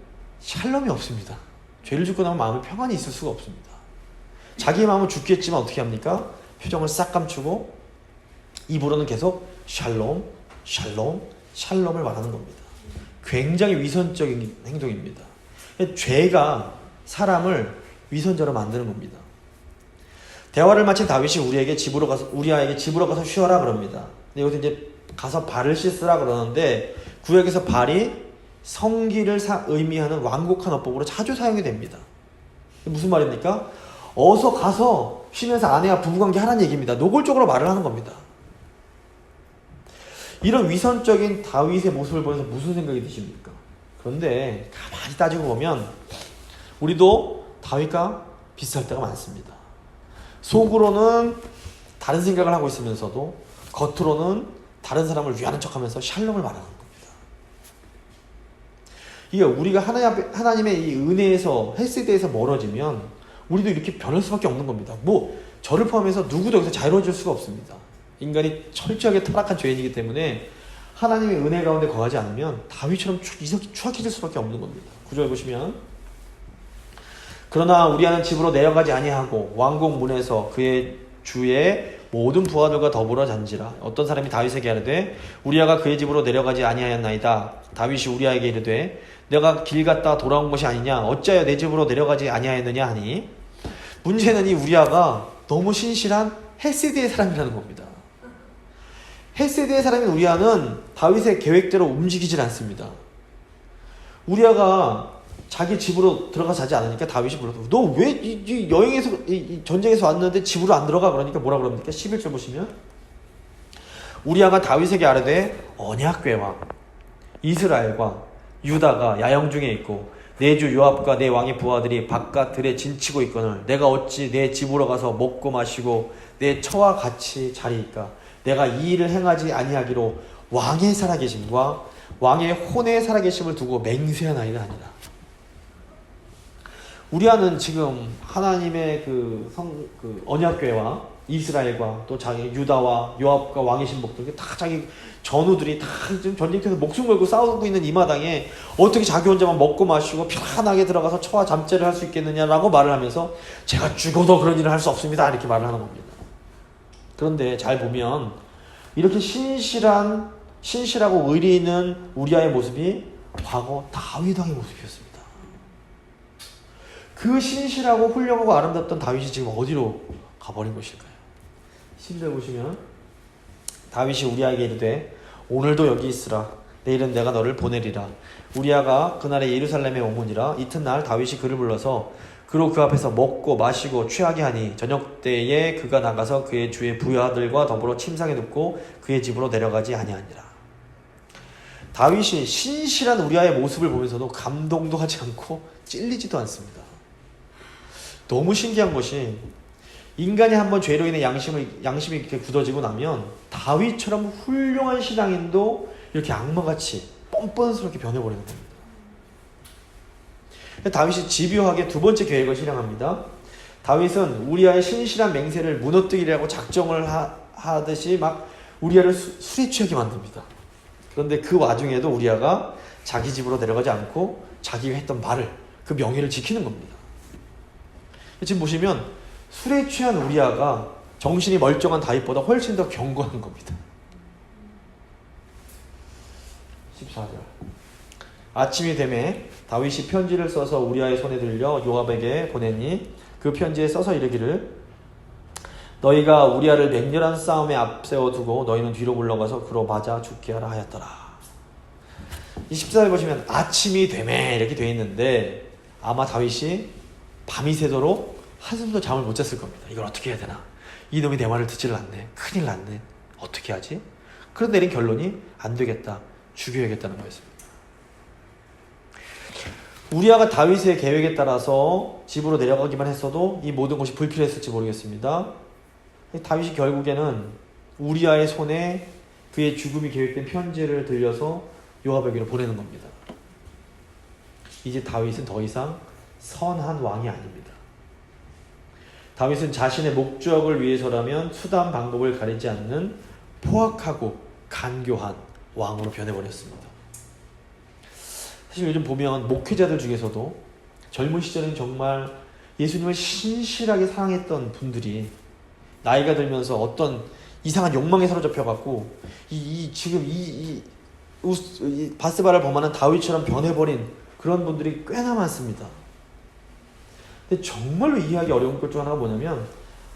샬롬이 없습니다. 죄를 짓고 나면 마음에 평안이 있을 수가 없습니다. 자기의 마음은 죽겠지만 어떻게 합니까? 표정을 싹 감추고 입으로는 계속 샬롬, 샬롬, 샬롬을 말하는 겁니다. 굉장히 위선적인 행동입니다. 죄가 사람을 위선자로 만드는 겁니다. 대화를 마친 다윗이 우리아에게 집으로 가서 쉬어라 그럽니다. 근데 여기서 이제 가서 발을 씻으라 그러는데 구약에서 발이 성기를 의미하는 완곡한 어법으로 자주 사용이 됩니다. 무슨 말입니까? 어서 가서 쉬면서 아내와 부부관계 하라는 얘기입니다. 노골적으로 말을 하는 겁니다. 이런 위선적인 다윗의 모습을 보면서 무슨 생각이 드십니까? 그런데 가만히 따지고 보면 우리도 다윗과 비슷할 때가 많습니다. 속으로는 다른 생각을 하고 있으면서도 겉으로는 다른 사람을 위하는 척하면서 샬롬을 말하는 겁니다. 이게 우리가 하나님의 이 은혜에서 헤세드에서 멀어지면 우리도 이렇게 변할 수밖에 없는 겁니다. 뭐 저를 포함해서 누구도 여기서 자유로워질 수가 없습니다. 인간이 철저하게 타락한 죄인이기 때문에 하나님의 은혜 가운데 거하지 않으면 다윗처럼 추악해질 수밖에 없는 겁니다. 9절 보시면 그러나 우리아는 집으로 내려가지 아니하고 왕궁 문에서 그의 주의 모든 부하들과 더불어 잔지라. 어떤 사람이 다윗에게 이르되 우리아가 그의 집으로 내려가지 아니하였나이다. 다윗이 우리아에게 이르되 내가 길 갔다 돌아온 것이 아니냐 어찌하여 내 집으로 내려가지 아니하였느냐 하니 문제는 이 우리아가 너무 신실한 헤세드의 사람이라는 겁니다. 헤세드의 사람인 우리아는 다윗의 계획대로 움직이질 않습니다. 우리아가 자기 집으로 들어가 자지 않으니까 다윗이 불러서 너 왜 이 여행에서 이 전쟁에서 왔는데 집으로 안 들어가? 그러니까 뭐라 그럽니까? 11절 보시면 우리아가 다윗에게 아뢰되 언약궤와 이스라엘과 유다가 야영 중에 있고 내 주 요압과 내 왕의 부하들이 바깥 들에 진치고 있거늘 내가 어찌 내 집으로 가서 먹고 마시고 내 처와 같이 자리이까? 내가 이 일을 행하지 아니하기로 왕의 살아계심과 왕의 혼의 살아계심을 두고 맹세하나이다 아니라. 우리아는 지금 하나님의 그 언약궤와 이스라엘과 또 자기 유다와 요압과 왕의 신복들 다 자기 전우들이 다 지금 전쟁터에서 목숨 걸고 싸우고 있는 이 마당에 어떻게 자기 혼자만 먹고 마시고 편안하게 들어가서 처와 잠자를 할 수 있겠느냐라고 말을 하면서 제가 죽어도 그런 일을 할 수 없습니다 이렇게 말을 하는 겁니다. 그런데 잘 보면 이렇게 신실하고 의리 있는 우리아의 모습이 과거 다윗 왕의 모습이었습니다. 그 신실하고 훌륭하고 아름답던 다윗이 지금 어디로 가버린 것일까요? 10절 보시면 다윗이 우리아에게 이르되 오늘도 여기 있으라. 내일은 내가 너를 보내리라. 우리아가 그날에 예루살렘에 오므니라. 이튿날 다윗이 그를 불러서 그로 그 앞에서 먹고 마시고 취하게 하니 저녁 때에 그가 나가서 그의 주의 부하들과 더불어 침상에 눕고 그의 집으로 내려가지 아니하니라. 다윗이 신실한 우리아의 모습을 보면서도 감동도 하지 않고 찔리지도 않습니다. 너무 신기한 것이 인간이 한번 죄로 인해 양심이 이렇게 굳어지고 나면 다윗처럼 훌륭한 신앙인도 이렇게 악마같이 뻔뻔스럽게 변해버리는 겁니다. 다윗이 집요하게 두 번째 계획을 실행합니다. 다윗은 우리아의 신실한 맹세를 무너뜨리려고 작정을 하듯이 막 우리아를 술에 취하게 만듭니다. 그런데 그 와중에도 우리아가 자기 집으로 내려가지 않고 자기가 했던 말을 그 명예를 지키는 겁니다. 지금 보시면 술에 취한 우리아가 정신이 멀쩡한 다윗보다 훨씬 더 견고한 겁니다. 14절 아침이 되매 다윗이 편지를 써서 우리아의 손에 들려 요압에게 보내니 그 편지에 써서 이르기를 너희가 우리아를 맹렬한 싸움에 앞세워 두고 너희는 뒤로 물러가서 그로 맞아 죽게 하라 하였더라. 이 14절 보시면 아침이 되매 이렇게 되어 있는데 아마 다윗이 밤이 새도록 한숨도 잠을 못 잤을 겁니다. 이걸 어떻게 해야 되나? 이놈이 내 말을 듣지를 않네. 큰일 났네. 어떻게 하지? 그런 내린 결론이 안 되겠다. 죽여야겠다는 거였습니다. 우리아가 다윗의 계획에 따라서 집으로 내려가기만 했어도 이 모든 것이 불필요했을지 모르겠습니다. 다윗이 결국에는 우리아의 손에 그의 죽음이 계획된 편지를 들려서 요압에게로 보내는 겁니다. 이제 다윗은 더 이상 선한 왕이 아닙니다. 다윗은 자신의 목적을 위해서라면 수단 방법을 가리지 않는 포악하고 간교한 왕으로 변해버렸습니다. 사실 요즘 보면 목회자들 중에서도 젊은 시절엔 정말 예수님을 신실하게 사랑했던 분들이 나이가 들면서 어떤 이상한 욕망에 사로잡혀갖고 지금 바스바를 범하는 다윗처럼 변해버린 그런 분들이 꽤나 많습니다. 근데 정말로 이해하기 어려운 것 중 하나가 뭐냐면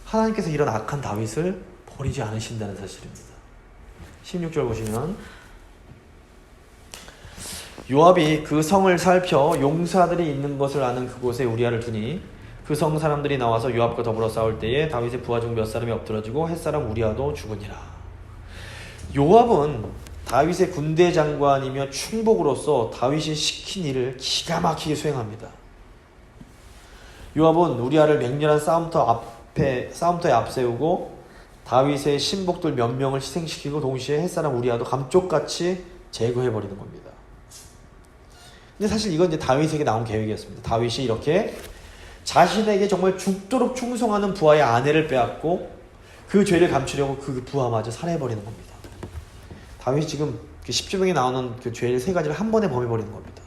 하나님께서 이런 악한 다윗을 버리지 않으신다는 사실입니다. 16절 보시면 요압이 그 성을 살펴 용사들이 있는 것을 아는 그곳에 우리아를 두니 그 성 사람들이 나와서 요압과 더불어 싸울 때에 다윗의 부하 중 몇 사람이 엎드러지고 햇사람 우리아도 죽으니라. 요압은 다윗의 군대 장관이며 충복으로서 다윗이 시킨 일을 기가 막히게 수행합니다. 요압은 우리아를 맹렬한 싸움터에 앞세우고 다윗의 신복들 몇 명을 희생시키고 동시에 햇사람 우리아도 감쪽같이 제거해버리는 겁니다. 근데 사실 이건 이제 다윗에게 나온 계획이었습니다. 다윗이 이렇게 자신에게 정말 죽도록 충성하는 부하의 아내를 빼앗고 그 죄를 감추려고 그 부하마저 살해해버리는 겁니다. 다윗이 지금 10조명에 나오는 그 죄를 세 가지를 한 번에 범해버리는 겁니다.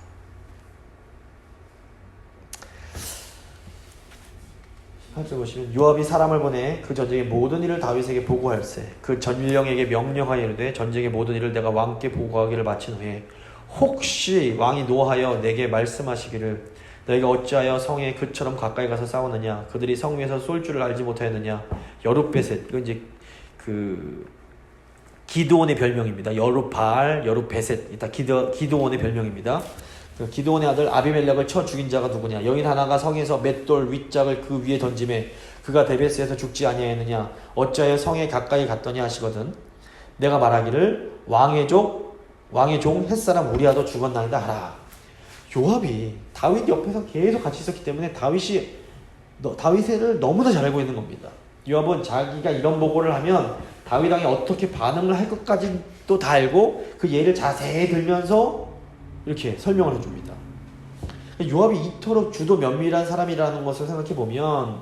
할때 보시면 요압이 사람을 보내 그 전쟁의 모든 일을 다윗에게 보고할세 그 전령에게 명령하여 이르되 전쟁의 모든 일을 내가 왕께 보고하기를 마친 후에 혹시 왕이 노하여 내게 말씀하시기를 너희가 어찌하여 성에 그처럼 가까이 가서 싸우느냐 그들이 성 위에서 쏠 줄을 알지 못하였느냐 여룻베셋 이건 이제 그 기드온의 별명입니다. 여룻바알 여룻베셋 이따 기드온의 별명입니다. 그 기드온의 아들 아비멜렉을 쳐 죽인 자가 누구냐 여인 하나가 성에서 맷돌 윗짝을 그 위에 던짐에 그가 데베스에서 죽지 아니하였느냐 어찌하여 성에 가까이 갔더냐 하시거든 내가 말하기를 왕의 종 햇사람 우리아도 죽었나이다 하라. 요압이 다윗 옆에서 계속 같이 있었기 때문에 다윗을 너무나 잘 알고 있는 겁니다. 요압은 자기가 이런 보고를 하면 다윗 왕이 어떻게 반응을 할 것까지도 다 알고 그 예를 자세히 들면서 이렇게 설명을 해줍니다. 요압이 이토록 주도 면밀한 사람이라는 것을 생각해 보면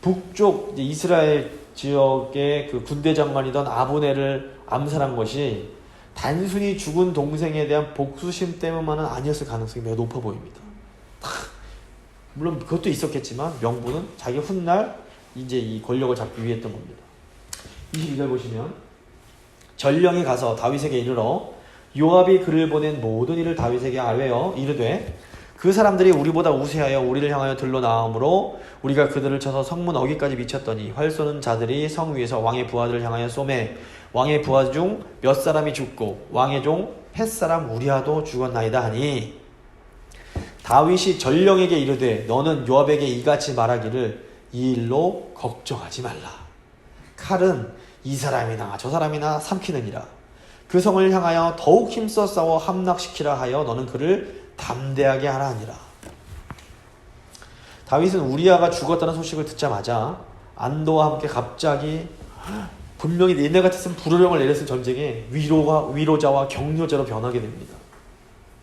북쪽 이스라엘 지역의 그 군대 장관이던 아브넬을 암살한 것이 단순히 죽은 동생에 대한 복수심 때문만은 아니었을 가능성이 매우 높아 보입니다. 물론 그것도 있었겠지만 명분은 자기 훗날 이제 이 권력을 잡기 위해 했던 겁니다. 22절 보시면 전령이 가서 다윗에게 이르러 요압이 그를 보낸 모든 일을 다윗에게 아뢰어 이르되 그 사람들이 우리보다 우세하여 우리를 향하여 들러 나오므로 우리가 그들을 쳐서 성문 어귀까지 미쳤더니 활 쏘는 자들이 성 위에서 왕의 부하들을 향하여 쏘매 왕의 부하 중 몇 사람이 죽고 왕의 종 햇사람 우리아도 죽었나이다 하니 다윗이 전령에게 이르되 너는 요압에게 이같이 말하기를 이 일로 걱정하지 말라. 칼은 이 사람이나 저 사람이나 삼키느니라. 그 성을 향하여 더욱 힘써 싸워 함락시키라 하여 너는 그를 담대하게 하라 하니라. 다윗은 우리아가 죽었다는 소식을 듣자마자 안도와 함께 갑자기 분명히 얘네 같았으면 불호령을 내렸을 전쟁에 위로자와 격려자로 변하게 됩니다.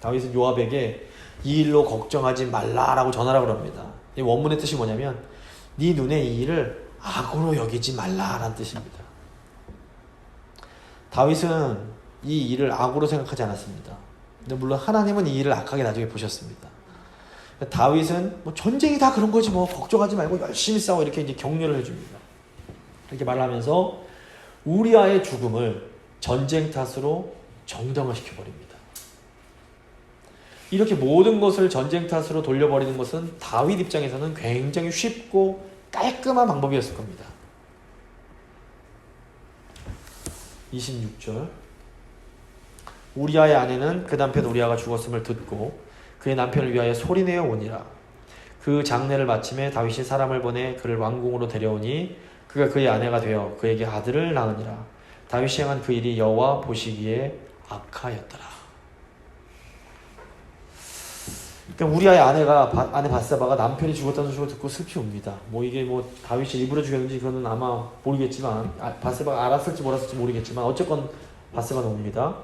다윗은 요압에게 이 일로 걱정하지 말라라고 전하라고 합니다. 이 원문의 뜻이 뭐냐면 네 눈에 이 일을 악으로 여기지 말라라는 뜻입니다. 다윗은 이 일을 악으로 생각하지 않았습니다. 근데 물론 하나님은 이 일을 악하게 나중에 보셨습니다. 다윗은 뭐 전쟁이 다 그런 거지 뭐 걱정하지 말고 열심히 싸워 이렇게 이제 격려를 해줍니다. 이렇게 말하면서 우리아의 죽음을 전쟁 탓으로 정당화시켜버립니다. 이렇게 모든 것을 전쟁 탓으로 돌려버리는 것은 다윗 입장에서는 굉장히 쉽고 깔끔한 방법이었을 겁니다. 26절 우리아의 아내는 그 남편 우리아가 죽었음을 듣고 그의 남편을 위하여 소리내어 오니라. 그 장례를 마침에 다윗이 사람을 보내 그를 왕궁으로 데려오니 그가 그의 아내가 되어 그에게 아들을 낳으니라. 다윗이 행한 그 일이 여호와 보시기에 악하였더라. 그러니까 우리아의 아내 바세바가 남편이 죽었다는 소식을 듣고 슬피 웁니다. 뭐 이게 뭐 다윗이 일부러 죽였는지 그거는 아마 모르겠지만 바세바가 알았을지 몰랐을지 모르겠지만 어쨌건 바세바는 옵니다.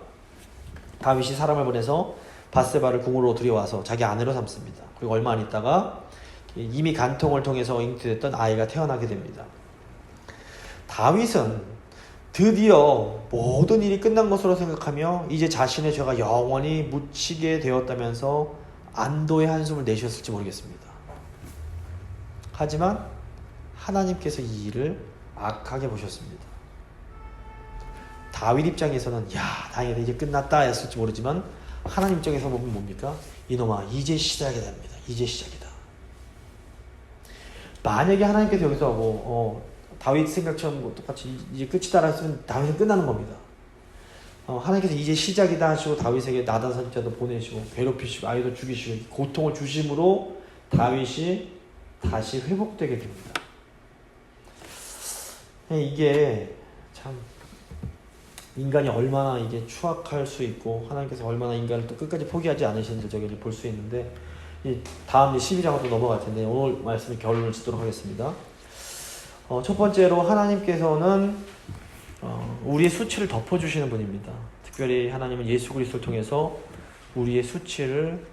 다윗이 사람을 보내서 바세바를 궁으로 들여와서 자기 아내로 삼습니다. 그리고 얼마 안 있다가 이미 간통을 통해서 잉태됐던 아이가 태어나게 됩니다. 다윗은 드디어 모든 일이 끝난 것으로 생각하며 이제 자신의 죄가 영원히 묻히게 되었다면서 안도의 한숨을 내쉬었을지 모르겠습니다. 하지만 하나님께서 이 일을 악하게 보셨습니다. 다윗 입장에서는 야 다행이다 이제 끝났다 했을지 모르지만 하나님 입장에서 보면 뭡니까? 이놈아 이제 시작이 됩니다. 이제 시작이다. 만약에 하나님께서 여기서 하고 다윗 생각처럼 똑같이 이제 끝이다 했으면 다윗은 끝나는 겁니다. 하나님께서 이제 시작이다 하시고 다윗에게 나단 선지자도 보내시고 괴롭히시고 아이도 죽이시고 고통을 주심으로 다윗이 다시 회복되게 됩니다. 이게 참 인간이 얼마나 이게 추악할 수 있고 하나님께서 얼마나 인간을 또 끝까지 포기하지 않으시는지 저게 이제 볼 수 있는데, 이 다음 12장으로 넘어갈 텐데 오늘 말씀의 결론을 짓도록 하겠습니다. 첫 번째로 하나님께서는 우리의 수치를 덮어주시는 분입니다. 특별히 하나님은 예수 그리스도를 통해서 우리의 수치를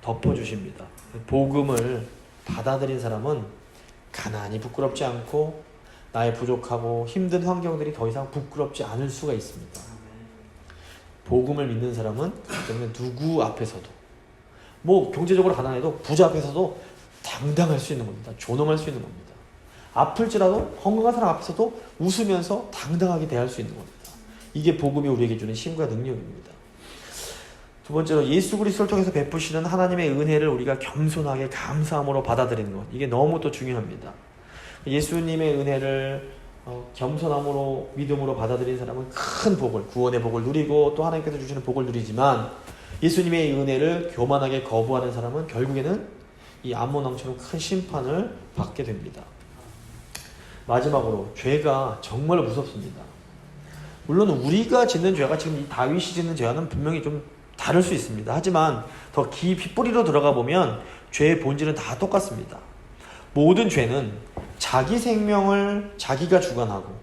덮어주십니다. 복음을 받아들인 사람은 가난이 부끄럽지 않고 나의 부족하고 힘든 환경들이 더 이상 부끄럽지 않을 수가 있습니다. 복음을 믿는 사람은 그렇기 때문에 누구 앞에서도, 뭐 경제적으로 가난해도 부자 앞에서도 당당할 수 있는 겁니다. 존엄할 수 있는 겁니다. 아플지라도 건강한 사람 앞에서도 웃으면서 당당하게 대할 수 있는 겁니다. 이게 복음이 우리에게 주는 힘과 능력입니다. 두 번째로 예수 그리스도를 통해서 베푸시는 하나님의 은혜를 우리가 겸손하게 감사함으로 받아들이는 것, 이게 너무 또 중요합니다. 예수님의 은혜를 겸손함으로 믿음으로 받아들인 사람은 큰 복을, 구원의 복을 누리고 또 하나님께서 주시는 복을 누리지만, 예수님의 은혜를 교만하게 거부하는 사람은 결국에는 이 암몬 왕처럼 큰 심판을 받게 됩니다. 마지막으로 죄가 정말 무섭습니다. 물론 우리가 짓는 죄가 지금 이 다윗이 짓는 죄와는 분명히 좀 다를 수 있습니다. 하지만 더 깊이 뿌리로 들어가 보면 죄의 본질은 다 똑같습니다. 모든 죄는 자기 생명을 자기가 주관하고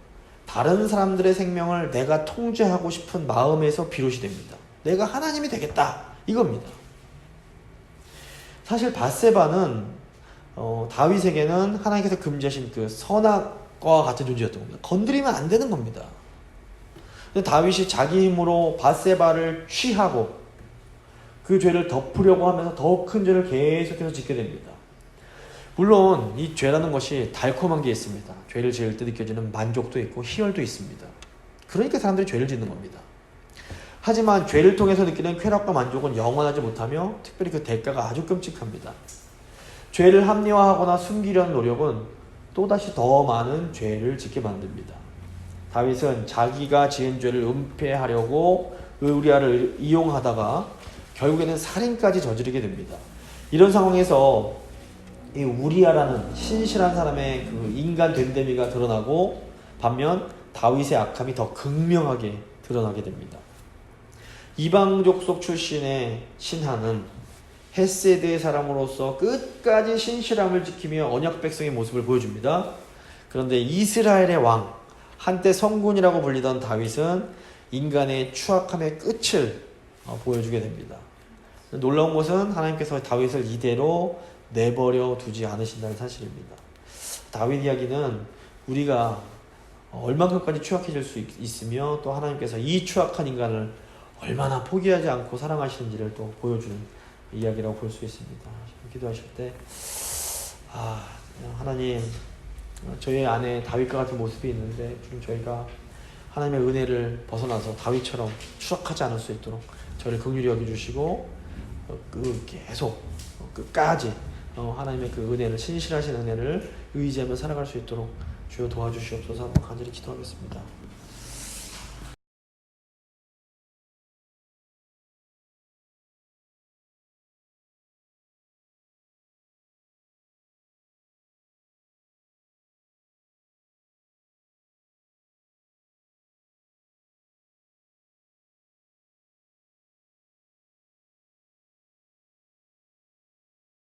다른 사람들의 생명을 내가 통제하고 싶은 마음에서 비롯이 됩니다. 내가 하나님이 되겠다, 이겁니다. 사실 밧세바는 다윗에게는 하나님께서 금지하신 그 선악과 같은 존재였던 겁니다. 건드리면 안 되는 겁니다. 근데 다윗이 자기 힘으로 밧세바를 취하고 그 죄를 덮으려고 하면서 더 큰 죄를 계속해서 짓게 됩니다. 물론 이 죄라는 것이 달콤한 게 있습니다. 죄를 지을 때 느껴지는 만족도 있고 희열도 있습니다. 그러니까 사람들이 죄를 짓는 겁니다. 하지만 죄를 통해서 느끼는 쾌락과 만족은 영원하지 못하며 특별히 그 대가가 아주 끔찍합니다. 죄를 합리화하거나 숨기려는 노력은 또다시 더 많은 죄를 짓게 만듭니다. 다윗은 자기가 지은 죄를 은폐하려고 우리아를 이용하다가 결국에는 살인까지 저지르게 됩니다. 이런 상황에서 이 우리아라는 신실한 사람의 그 인간 됨됨이가 드러나고, 반면 다윗의 악함이 더 극명하게 드러나게 됩니다. 이방 족속 출신의 신하는 헤세드의 사람으로서 끝까지 신실함을 지키며 언약 백성의 모습을 보여줍니다. 그런데 이스라엘의 왕, 한때 성군이라고 불리던 다윗은 인간의 추악함의 끝을 보여주게 됩니다. 놀라운 것은 하나님께서 다윗을 이대로 내버려 두지 않으신다는 사실입니다. 다윗 이야기는 우리가 얼만큼까지 추악해질 수 있으며 또 하나님께서 이 추악한 인간을 얼마나 포기하지 않고 사랑하시는지를 또 보여주는 이야기라고 볼 수 있습니다. 기도하실 때 하나님, 저희 안에 다윗과 같은 모습이 있는데 좀 저희가 하나님의 은혜를 벗어나서 다윗처럼 추락하지 않을 수 있도록 저를 긍휼히 여겨주시고 계속 끝까지 하나님의 그 은혜를, 신실하신 은혜를 의지하며 살아갈 수 있도록 주여 도와주시옵소서. 한번 간절히 기도하겠습니다.